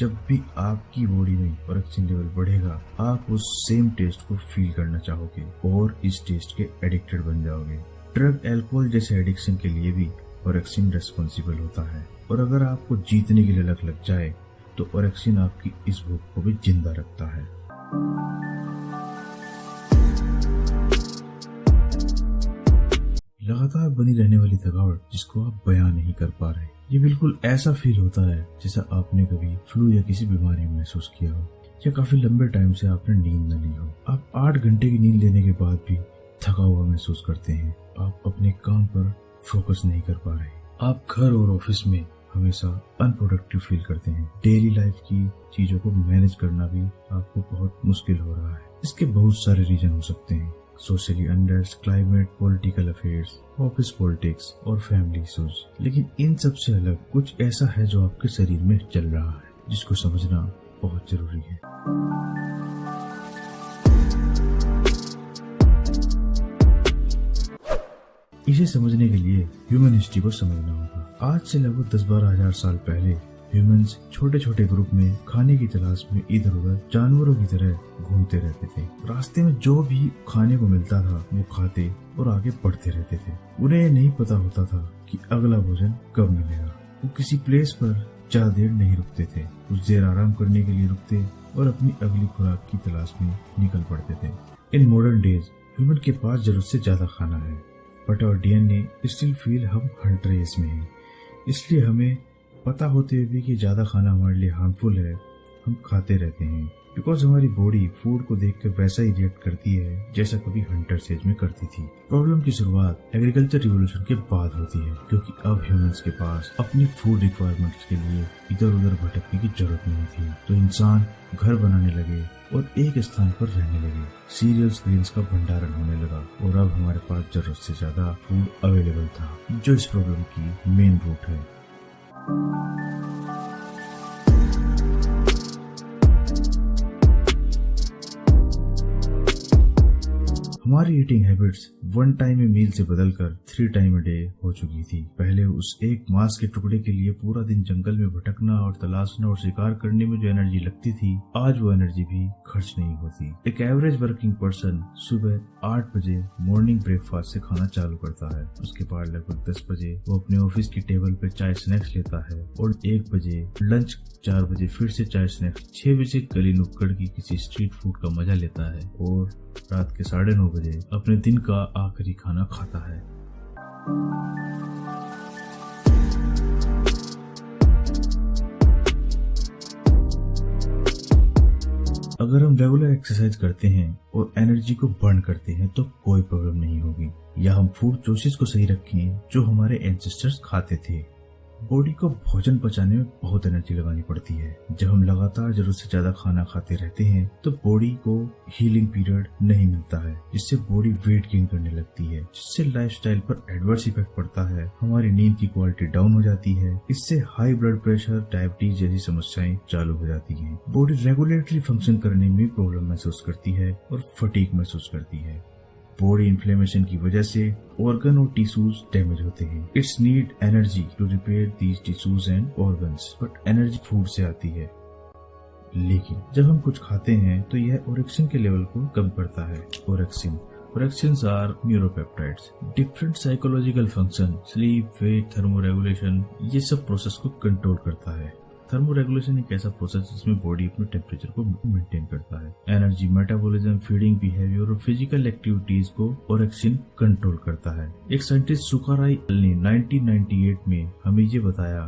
जब भी आपकी बॉडी में ऑरेक्सिन लेवल बढ़ेगा, आप उस सेम टेस्ट को फील करना चाहोगे और इस टेस्ट के एडिक्टेड बन जाओगे। ड्रग, अल्कोहल जैसे एडिक्शन के लिए भी ऑरेक्सिन रेस्पॉन्सिबल होता है, और अगर आपको जीतने के लिए लत लग जाए तो ऑरेक्सिन आपकी इस भूख को भी जिंदा रखता है। लगातार बनी रहने वाली थकावट जिसको आप बयां नहीं कर पा रहे, ये बिल्कुल ऐसा फील होता है जैसा आपने कभी फ्लू या किसी बीमारी में महसूस किया हो, या काफी लंबे टाइम से आपने नींद न ली हो। आप 8 घंटे की नींद लेने के बाद भी थका हुआ महसूस करते हैं। आप अपने काम पर फोकस नहीं कर पा रहे। आप घर और ऑफिस में हमेशा अनप्रोडक्टिव फील करते हैं। डेली लाइफ की चीजों को मैनेज करना भी आपको बहुत मुश्किल हो रहा है। इसके बहुत सारे रीजन हो सकते हैं। Socially unrest, climate, political affairs, office politics और फैमिली इश्यूज। लेकिन इन सब से अलग कुछ ऐसा है जो आपके शरीर में चल रहा है, जिसको समझना बहुत जरूरी है। इसे समझने के लिए ह्यूमन हिस्ट्री को समझना होगा। आज से लगभग 10-12 हजार साल पहले ह्यूमंस छोटे छोटे ग्रुप में खाने की तलाश में इधर उधर जानवरों की तरह घूमते रहते थे। रास्ते में जो भी खाने को मिलता था वो खाते और आगे बढ़ते रहते थे। उन्हें नहीं पता होता था कि अगला भोजन कब मिलेगा। वो किसी प्लेस पर ज्यादा देर नहीं रुकते थे। कुछ देर आराम करने के लिए रुकते और अपनी अगली खुराक की तलाश में निकल पड़ते थे। इन मॉडर्न डेज ह्यूमन के पास जरूरत से ज्यादा खाना है, बट और डीएनए स्टिल फील हम हंटर रेस में हैं। इसलिए हमें पता होते हुए भी कि ज्यादा खाना हमारे लिए हार्मफुल है, हम खाते रहते हैं। बिकॉज हमारी बॉडी फूड को देखकर वैसा ही रिएक्ट करती है जैसा कभी हंटर एज में करती थी। प्रॉब्लम की शुरुआत एग्रीकल्चर रिवॉल्यूशन के बाद होती है, क्योंकि अब ह्यूमंस के पास अपनी फूड रिक्वायरमेंट्स के लिए इधर उधर भटकने की जरूरत नहीं थी। तो इंसान घर बनाने लगे और एक स्थान पर रहने लगे। सीरियल्स, ग्रेन्स का भंडारण होने लगा और अब हमारे पास जरूरत से ज्यादा फूड अवेलेबल था, जो इस प्रॉब्लम की मेन रूट है। हमारी ईटिंग हैबिट्स 1 टाइम ए मील से बदलकर 3 टाइम ए डे हो चुकी थी। पहले उस एक मांस के टुकड़े के लिए पूरा दिन जंगल में भटकना और तलाशना और शिकार करने में जो एनर्जी लगती थी, आज वो एनर्जी भी खर्च नहीं होती। एक एवरेज वर्किंग पर्सन सुबह 8 बजे मॉर्निंग ब्रेकफास्ट से खाना चालू करता है। उसके बाद लगभग 10 बजे वो अपने ऑफिस की टेबल पे चाय स्नैक्स लेता है और 1 बजे लंच, 4 बजे फिर से चाय स्नैक्स, 6 बजे गली नुक्कड़ की किसी स्ट्रीट फूड का मजा लेता है और रात के 9:30 बजे अपने दिन का आखिरी खाना खाता है। अगर हम रेगुलर एक्सरसाइज करते हैं और एनर्जी को बर्न करते हैं तो कोई प्रॉब्लम नहीं होगी, या हम फूड चॉइसेस को सही रखें जो हमारे एंसेस्टर्स खाते थे। बॉडी को भोजन पचाने में बहुत एनर्जी लगानी पड़ती है। जब हम लगातार जरूरत से ज्यादा खाना खाते रहते हैं तो बॉडी को हीलिंग पीरियड नहीं मिलता है, जिससे बॉडी वेट गेन करने लगती है, जिससे लाइफस्टाइल पर एडवर्स इफेक्ट पड़ता है। हमारी नींद की क्वालिटी डाउन हो जाती है। इससे हाई ब्लड प्रेशर, डायबिटीज जैसी समस्याएं चालू हो जाती हैं। बॉडी रेगुलेटरी फंक्शन करने में प्रॉब्लम महसूस करती है और फटीग महसूस करती है। बॉडी इन्फ्लेमेशन की वजह से ऑर्गन और टिश्यूज डैमेज होते हैं। It's need energy to repair these tissues and organs, but energy food से आती है। लेकिन जब हम कुछ खाते हैं तो यह ऑरेक्सिन के लेवल को कम करता है। Orexins are neuropeptides, different psychological function, sleep, weight, thermoregulation, ये सब प्रोसेस को कंट्रोल करता है। थर्मोरेगुलेशन एक ऐसा प्रोसेस जिसमें बॉडी अपने टेम्परेचर को मेंटेन करता है। एनर्जी, मेटाबॉलिज्म, फीडिंग बिहेवियर और फिजिकल एक्टिविटीज को ऑरेक्सिन कंट्रोल करता है। एक साइंटिस्ट सुकाराई ने 1998 में हमें ये बताया,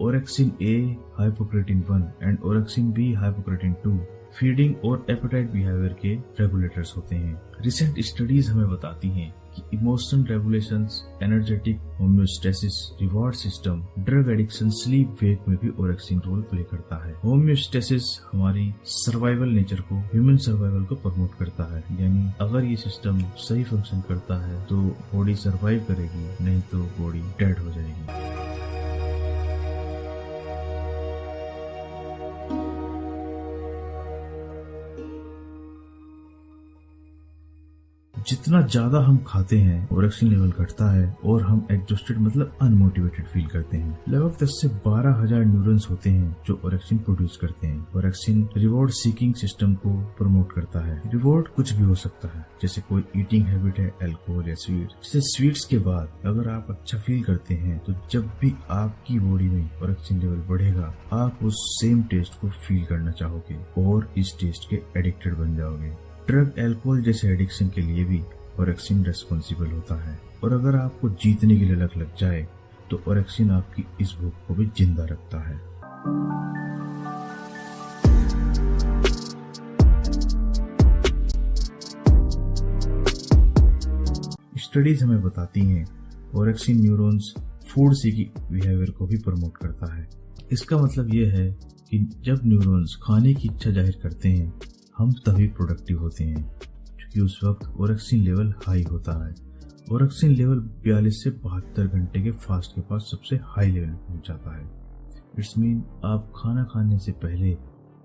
orexin A hypocretin 1 and orexin B hypocretin 2 feeding और एपेटाइट बिहेवियर के रेगुलेटर्स होते हैं। रिसेंट स्टडीज हमें बताती हैं कि emotion regulations, energetic, homeostasis, reward system, drug addiction, sleep, wake में भी ऑरेक्सिन रोल प्ले करता है। होम्योस्टेसिस हमारी सर्वाइवल नेचर को, ह्यूमन सर्वाइवल को प्रमोट करता है, यानी अगर ये सिस्टम सही फंक्शन करता है तो बॉडी सर्वाइव करेगी, नहीं तो बॉडी डेड हो जाएगी। जितना ज्यादा हम खाते हैं ओरेक्सिन लेवल घटता है और हम एग्जॉस्टेड मतलब अनमोटिवेटेड फील करते हैं। लगभग 10 से 12,000 न्यूरॉन्स होते हैं जो ओरेक्सिन प्रोड्यूस करते हैं। ओरेक्सिन रिवॉर्ड सीकिंग सिस्टम को प्रमोट करता है। रिवॉर्ड कुछ भी हो सकता है, जैसे कोई ईटिंग हैबिट है, अल्कोहल या स्वीट। जैसे स्वीट्स के बाद अगर आप अच्छा फील करते हैं तो जब भी आपकी बॉडी में ओरेक्सिन लेवल बढ़ेगा आप उस सेम टेस्ट को फील करना चाहोगे और इस टेस्ट के एडिक्टेड बन जाओगे। ड्रग, अल्कोहल जैसे एडिक्शन के लिए भी ओरेक्सिन रेस्पॉन्सिबल होता है। और अगर आपको जीतने की ललक लग जाए तो ओरेक्सिन आपकी इस भूख को भी जिंदा रखता है। स्टडीज हमें बताती हैं orexin neurons food seeking behaviour को भी प्रमोट करता है। इसका मतलब यह है कि जब न्यूरॉन्स खाने की इच्छा जाहिर करते हैं हम तभी प्रोडक्टिव होते हैं, क्योंकि उस वक्त ओरेक्सिन लेवल हाई होता है। ओरेक्सिन लेवल 42 से 72 घंटे के फास्ट के पास सबसे हाई लेवल पहुंच जाता है। इट्स मीन आप खाना खाने से पहले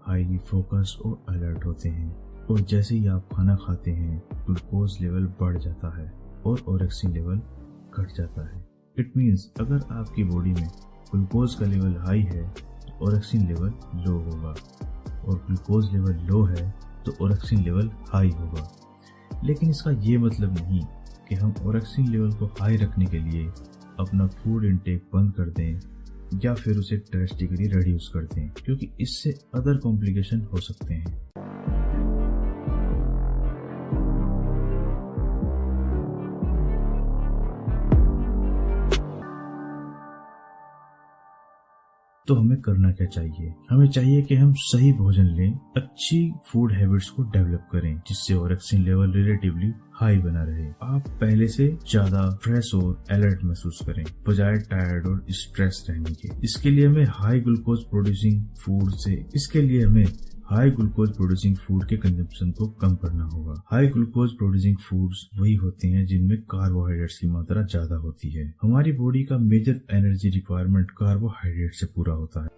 हाईली फोकस्ड और अलर्ट होते हैं, और जैसे ही आप खाना खाते हैं ग्लूकोज लेवल बढ़ जाता है और ओरेक्सिन लेवल घट जाता है। इट मीन्स अगर आपकी बॉडी में ग्लूकोज का लेवल हाई है तो ओरेक्सिन लेवल लो होगा, और ग्लूकोज लेवल लो है तो ओरेक्सिन लेवल हाई होगा। लेकिन इसका ये मतलब नहीं कि हम ओरेक्सिन लेवल को हाई रखने के लिए अपना फूड इंटेक बंद कर दें या फिर उसे ड्रेस्टिकली रिड्यूस कर दें, क्योंकि इससे अदर कॉम्प्लिकेशन हो सकते हैं। तो हमें करना क्या चाहिए? हमें चाहिए कि हम सही भोजन लें, अच्छी फूड हैबिट्स को डेवलप करें जिससे ओरेक्सिन लेवल रिलेटिवली हाई बना रहे। आप पहले से ज्यादा फ्रेश और अलर्ट महसूस करें बजाय टायर्ड और स्ट्रेस रहने के। इसके लिए हमें हाई ग्लूकोज प्रोड्यूसिंग फूड के कंजम्पशन को कम करना होगा। हाई ग्लूकोज प्रोड्यूसिंग फूड्स वही होते हैं जिनमें कार्बोहाइड्रेट्स की मात्रा ज्यादा होती है। हमारी बॉडी का मेजर एनर्जी रिक्वायरमेंट कार्बोहाइड्रेट से पूरा होता है,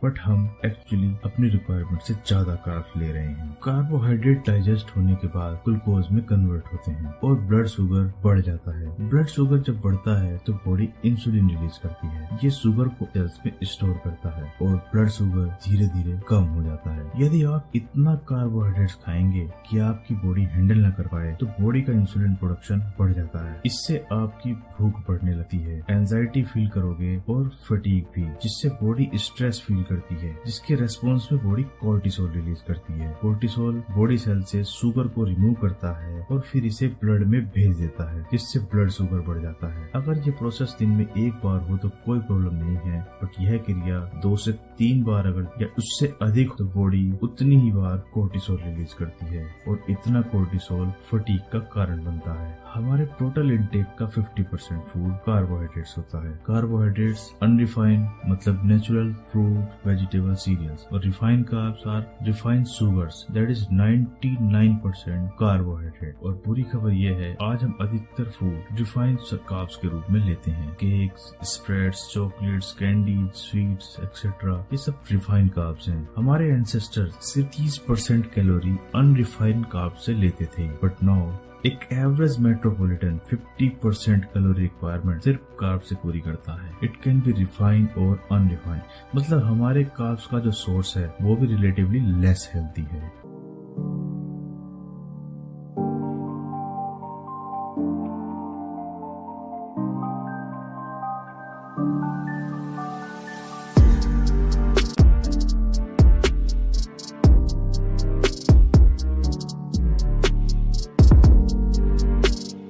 बट हम एक्चुअली अपनी रिक्वायरमेंट से ज्यादा कार्ब्स ले रहे हैं। कार्बोहाइड्रेट डाइजेस्ट होने के बाद ग्लूकोज में कन्वर्ट होते हैं और ब्लड शुगर बढ़ जाता है। ब्लड शुगर जब बढ़ता है तो बॉडी इंसुलिन रिलीज करती है। ये शुगर को सेल्स में स्टोर करता है और ब्लड शुगर धीरे धीरे कम हो जाता है। यदि आप इतना कार्बोहाइड्रेट्स खाएंगे कि आपकी बॉडी हैंडल न कर पाए तो बॉडी का इंसुलिन प्रोडक्शन बढ़ जाता है। इससे आपकी भूख बढ़ने लगती है, एंजाइटी फील करोगे और फटीग भी, जिससे बॉडी स्ट्रेस फील करती है, जिसके रेस्पॉन्स में बॉडी कोर्टिसोल रिलीज करती है। कोर्टिसोल बॉडी सेल से शुगर को रिमूव करता है और फिर इसे ब्लड में भेज देता है, जिससे ब्लड शुगर बढ़ जाता है। अगर ये प्रोसेस दिन में एक बार हो तो कोई प्रॉब्लम नहीं है, बट यह क्रिया 2 से 3 बार अगर या उससे अधिक तो बॉडी उतनी ही बार कोर्टिसोल रिलीज करती है, और इतना कोर्टिसोल फटीग का कारण बनता है। हमारे टोटल इंटेक का 50% फूड कार्बोहाइड्रेट्स होता है। कार्बोहाइड्रेट्स अनरिफाइंड मतलब नेचुरल फ्रूट, वेजिटेबल, सीरियल्स, और refined carbs are refined sugars, that is 99% carbohydrate. और बुरी खबर यह है आज हम अधिकतर फूड रिफाइंड कार्ब्स के रूप में लेते हैं। Cakes, spreads, chocolates, candies, sweets etcetera, ये सब रिफाइंड कार्ब्स हैं। हमारे एंसेस्टर्स सिर्फ 30% कैलोरी अनरिफाइंड कार्ब्स से लेते थे, बट नाउ एक एवरेज मेट्रोपॉलिटन 50% कैलोरी रिक्वायरमेंट सिर्फ कार्ब से पूरी करता है। इट कैन बी रिफाइंड और अनरिफाइंड, मतलब हमारे कार्ब्स का जो सोर्स है वो भी रिलेटिवली लेस हेल्दी है।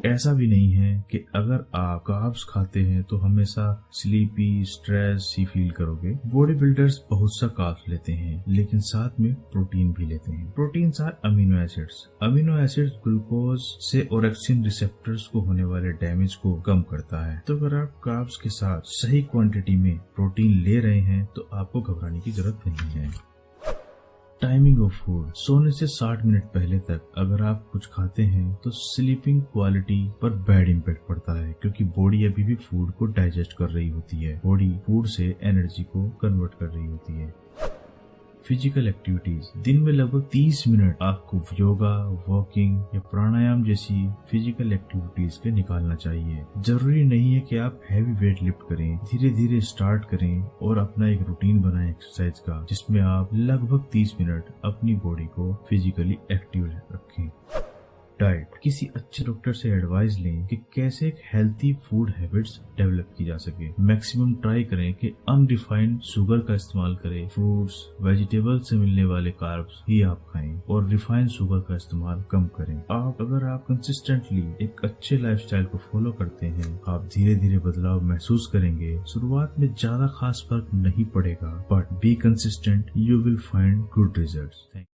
ऐसा भी नहीं है कि अगर आप कार्ब्स खाते हैं तो हमेशा स्लीपी, स्ट्रेस ही फील करोगे। बॉडी बिल्डर्स बहुत सा कार्ब्स लेते हैं लेकिन साथ में प्रोटीन भी लेते हैं। Proteins are amino acids. Amino acids glucose से ओरेक्सिन रिसेप्टर्स को होने वाले डैमेज को कम करता है। तो अगर आप कार्ब्स के साथ सही क्वांटिटी में प्रोटीन ले रहे हैं तो आपको घबराने की जरूरत नहीं है। टाइमिंग ऑफ फूड, सोने से 60 मिनट पहले तक अगर आप कुछ खाते हैं तो स्लीपिंग क्वालिटी पर बैड इम्पैक्ट पड़ता है, क्योंकि बॉडी अभी भी फूड को डाइजेस्ट कर रही होती है। बॉडी फूड से एनर्जी को कन्वर्ट कर रही होती है। Physical activities. दिन में लगभग 30 मिनट आपको योगा, वॉकिंग या प्राणायाम जैसी फिजिकल एक्टिविटीज के निकालना चाहिए। जरूरी नहीं है कि आप हैवी वेट लिफ्ट करें, धीरे धीरे स्टार्ट करें और अपना एक रूटीन बनाएं एक्सरसाइज का, जिसमें आप लगभग 30 मिनट अपनी बॉडी को फिजिकली एक्टिव रखें। डाइट। किसी अच्छे डॉक्टर से एडवाइस लें कि कैसे एक हेल्थी फूड हैबिट्स डेवलप की जा सके। मैक्सिमम ट्राई करें कि अनरिफाइंड शुगर का इस्तेमाल करें, फ्रूट्स, वेजिटेबल से मिलने वाले कार्ब्स ही आप खाएं और रिफाइंड शुगर का इस्तेमाल कम करें। अगर आप कंसिस्टेंटली एक अच्छे लाइफस्टाइल को फॉलो करते हैं, आप धीरे धीरे बदलाव महसूस करेंगे। शुरुआत में ज्यादा खास फर्क नहीं पड़ेगा, but be consistent, you will find good results.